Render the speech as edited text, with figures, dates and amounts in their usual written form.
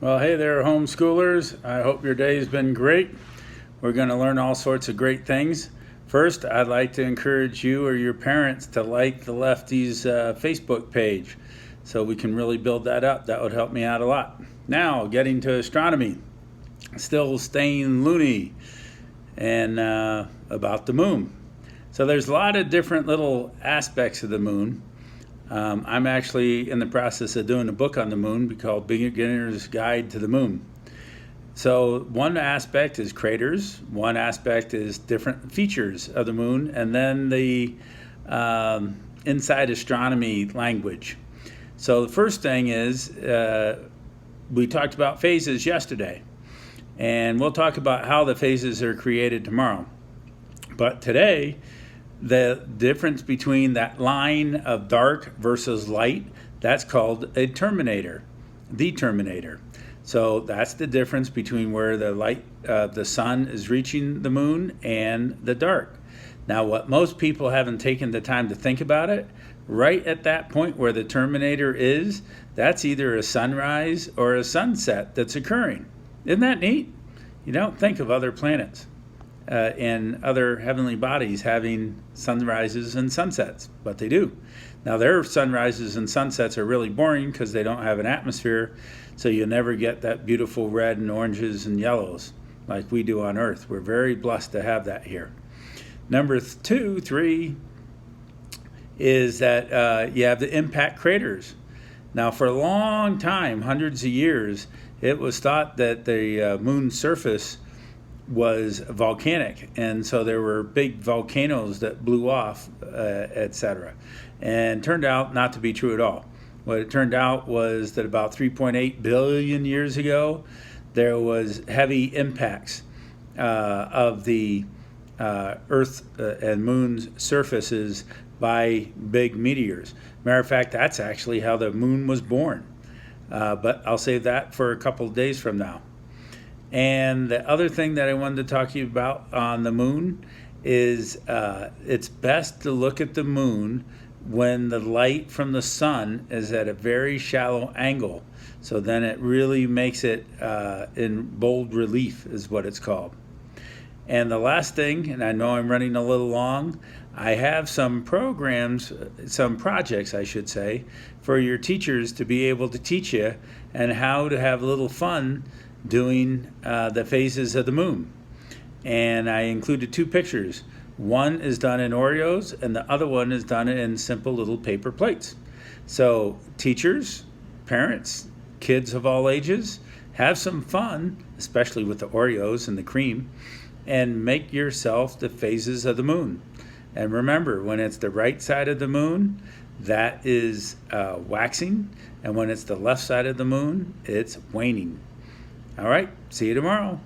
Well, hey there, homeschoolers. I hope your day's been great. We're going to learn all sorts of great things. First, I'd like to encourage you or your parents to like the Lefties Facebook page so we can really build that up. That would help me out a lot. Now, getting to astronomy, still staying loony, and about the moon. So there's a lot of different little aspects of the moon. I'm actually in the process of doing a book on the moon called Beginner's Guide to the Moon. So one aspect is craters, one aspect is different features of the moon, and then the inside astronomy language. So the first thing is, we talked about phases yesterday, and we'll talk about how the phases are created tomorrow. But today, the difference between that line of dark versus light, that's called a terminator, the terminator. So that's the difference between where the light of the sun is reaching the moon and the dark. Now, what most people haven't taken the time to think about it, right at that point where the terminator is, that's either a sunrise or a sunset that's occurring. Isn't that neat? You don't think of other planets and other heavenly bodies having sunrises and sunsets, but they do. Now, their sunrises and sunsets are really boring because they don't have an atmosphere, so you'll never get that beautiful red and oranges and yellows like we do on Earth. We're very blessed to have that here. Number three is that you have the impact craters. Now, for a long time, hundreds of years, it was thought that the moon's surface was volcanic, and so there were big volcanoes that blew off, etc. And turned out not to be true at all. What it turned out was that about 3.8 billion years ago, there was heavy impacts of the Earth and Moon's surfaces by big meteors. Matter of fact, that's actually how the moon was born. But I'll save that for a couple of days from now. And the other thing that I wanted to talk to you about on the moon is it's best to look at the moon when the light from the sun is at a very shallow angle. So then it really makes it in bold relief is what it's called. And the last thing, and I know I'm running a little long, I have some programs, some projects I should say, for your teachers to be able to teach you and how to have a little fun doing the phases of the moon. And I included two pictures. One is done in Oreos and the other one is done in simple little paper plates. So teachers, parents, kids of all ages, have some fun, especially with the Oreos and the cream, and make yourself the phases of the moon. And remember, when it's the right side of the moon, that is waxing, and when it's the left side of the moon, it's waning. All right, see you tomorrow.